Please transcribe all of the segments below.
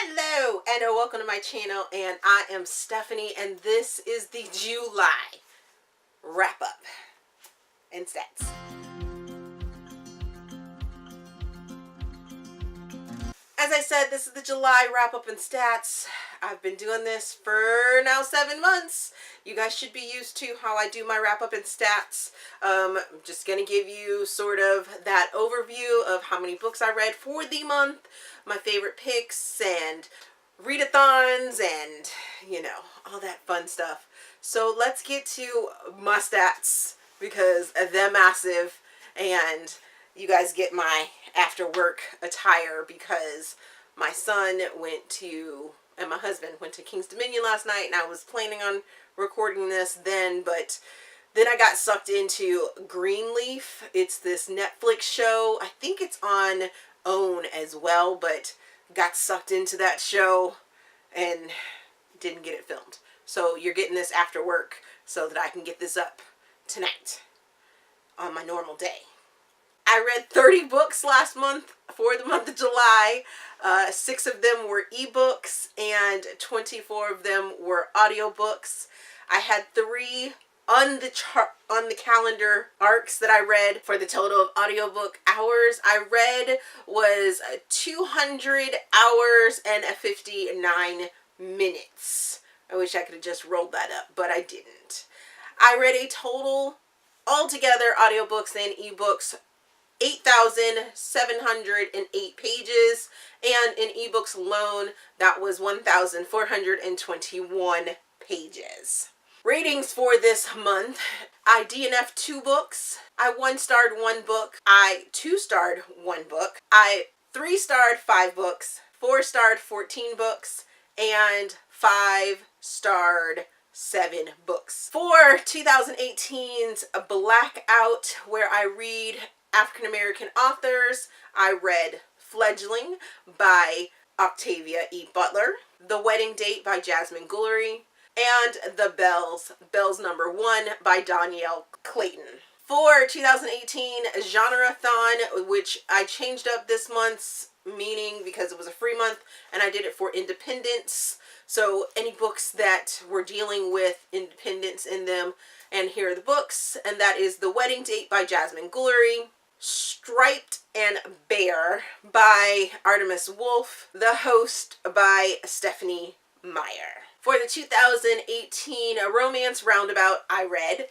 Hello and welcome to my channel, and I am Stephanie, and this is the July wrap up and stats. As I said, this is the July wrap up and stats. I've been doing this for now 7 months. You guys should be used to how I do my wrap up and stats. I'm just going to give you sort of that overview of how many books I read for the month, my favorite picks, and readathons, and you know, all that fun stuff. So let's get to my stats because they're massive, and you guys get my after work attire because my son went to, and my husband went to King's Dominion last night, and I was planning on recording this then, but then I got sucked into Greenleaf. It's this Netflix show. I think it's on OWN as well, but got sucked into that show and didn't get it filmed. So you're getting this after work so that I can get this up tonight on my normal day. I read 30 books last month for the month of July. 6 of them were ebooks and 24 of them were audiobooks. I had 3 on the calendar arcs that I read. For the total of audiobook hours I read was 200 hours and 59 minutes. I wish I could have just rolled that up, but I didn't. I read a total altogether, audiobooks and ebooks, 8,708 pages, and in ebooks alone that was 1,421 pages. Ratings for this month: I DNF'd 2 books, I 1-starred 1 book, I 2-starred 1 book, I 3-starred 5 books, 4-starred 14 books, and 5-starred 7 books. For 2018's Blackout, where I read African American authors, I read Fledgling by Octavia E. Butler, The Wedding Date by Jasmine Guillory, and The Bells Number 1 by Danielle Clayton. For 2018 Genreathon, which I changed up this month's meaning because it was a free month and I did it for independence. So any books that were dealing with independence in them, and here are the books, and that is The Wedding Date by Jasmine Guillory, Striped and Bare by Artemis Wolf, The Host by Stephanie Meyer. For the 2018 Romance Roundabout, I read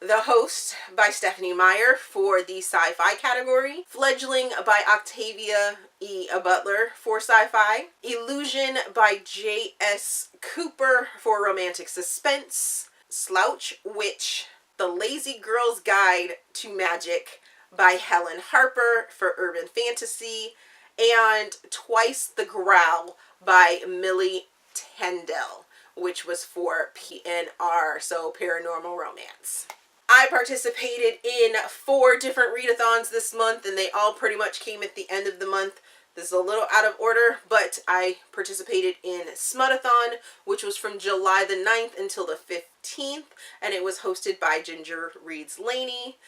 The Host by Stephanie Meyer for the sci-fi category, Fledgling by Octavia E. Butler for sci-fi, Illusion by J.S. Cooper for romantic suspense, Slouch Witch, The Lazy Girl's Guide to Magic by Helen Harper for urban fantasy, and Twice the Growl by Millie Tendell, which was for PNR, so paranormal romance. I participated in 4 different readathons this month, and they all pretty much came at the end of the month. This is a little out of order, but I participated in Smudathon, which was from July the 9th until the 15th, and it was hosted by Ginger Reads Laney.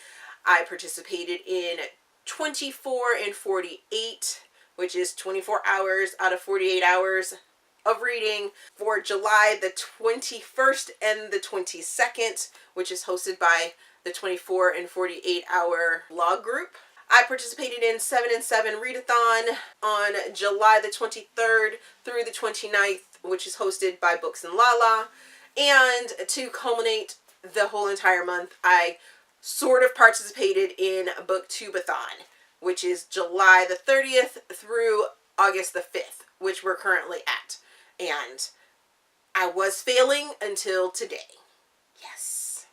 I participated in 24 and 48, which is 24 hours out of 48 hours of reading for July the 21st and the 22nd, which is hosted by the 24 and 48 hour blog group. I participated in 7 and 7 readathon on July the 23rd through the 29th, which is hosted by Books and Lala. And to culminate the whole entire month, I sort of participated in Booktubeathon, which is July the 30th through August the 5th, which we're currently at. And I was failing until today. Yes.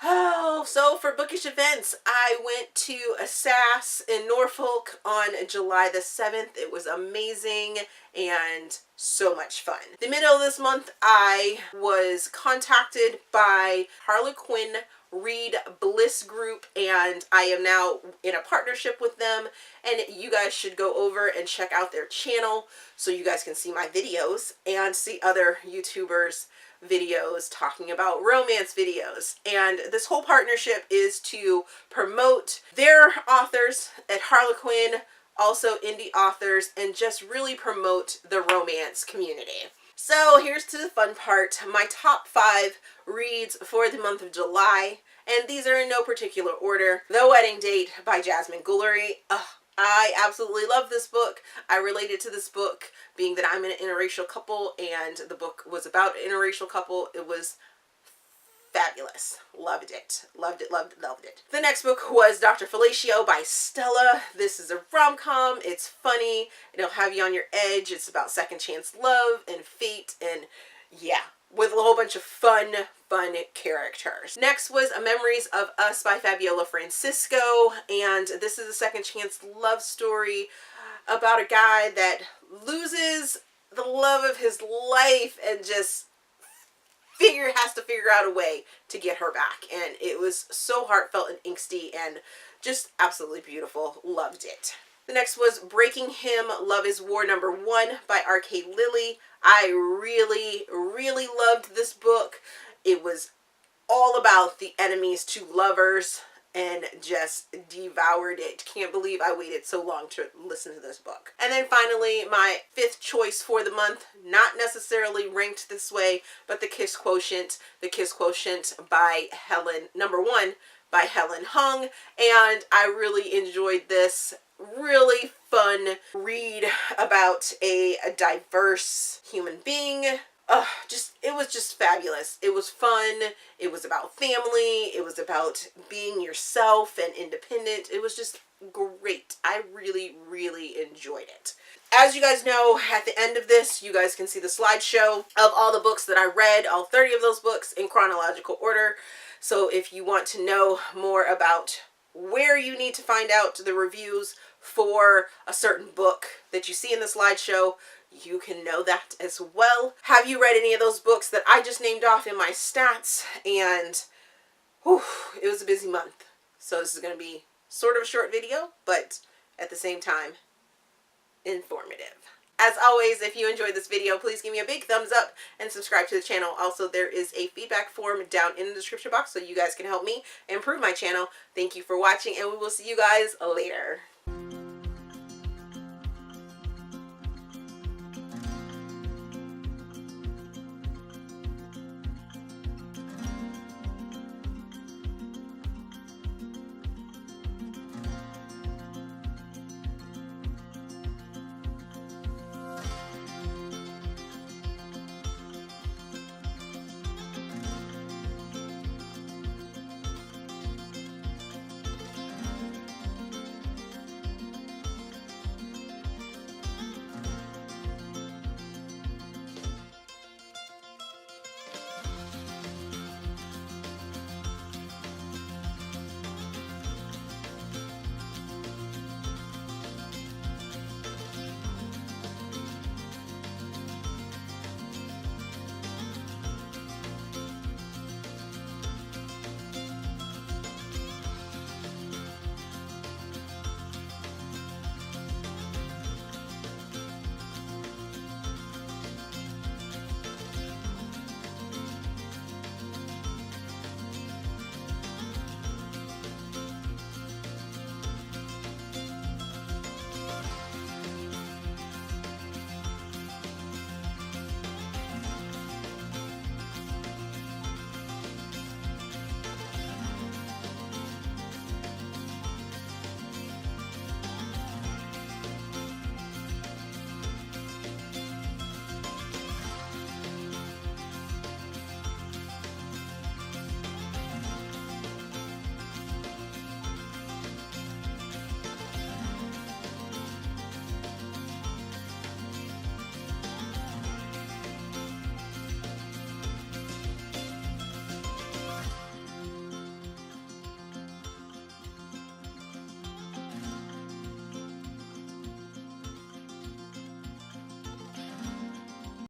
Oh, so for Bookish Events, I went to a SAS in Norfolk on July the 7th. It was amazing and so much fun. The middle of this month, I was contacted by Harlequin Read Bliss Group, and I am now in a partnership with them, and you guys should go over and check out their channel so you guys can see my videos and see other YouTubers videos talking about romance videos. And this whole partnership is to promote their authors at Harlequin also indie authors, and just really promote the romance community. So here's to the fun part, my top 5 reads for the month of July, and these are in no particular order. The Wedding Date by Jasmine Guillory. I absolutely love this book. I related to this book being that I'm in an interracial couple, and the book was about an interracial couple. It was fabulous. Loved it. Loved it, loved it, loved it. The next book was Dr. Fellatio by Stella. This is a rom-com. It's funny. It'll have you on your edge. It's about second chance love and fate, and yeah, with a whole bunch of fun characters. Next was A Memories of Us by Fabiola Francisco, and this is a second chance love story about a guy that loses the love of his life and just has to figure out a way to get her back. And it was so heartfelt and angsty and just absolutely beautiful. Loved it. The next was Breaking Him, Love is War #1 by R.K. Lilly. I really loved this book. It was all about the enemies to lovers and just devoured it. Can't believe I waited so long to listen to this book. And then finally, my 5th choice for the month, not necessarily ranked this way, but The Kiss Quotient. The Kiss Quotient by Helen, #1 by Helen Hung. And I really enjoyed this. Really fun read about a diverse human being. It was just fabulous. It was fun. It was about family. It was about being yourself and independent. It was just great. I really enjoyed it. As you guys know, at the end of this, you guys can see the slideshow of all the books that I read, all 30 of those books in chronological order. So if you want to know more about where you need to find out the reviews for a certain book that you see in the slideshow, you can know that as well. Have you read any of those books that I just named off in my stats? And whew, it was a busy month. So this is going to be sort of a short video, but at the same time, informative. As always, if you enjoyed this video, please give me a big thumbs up and subscribe to the channel. Also, there is a feedback form down in the description box so you guys can help me improve my channel. Thank you for watching, and we will see you guys later.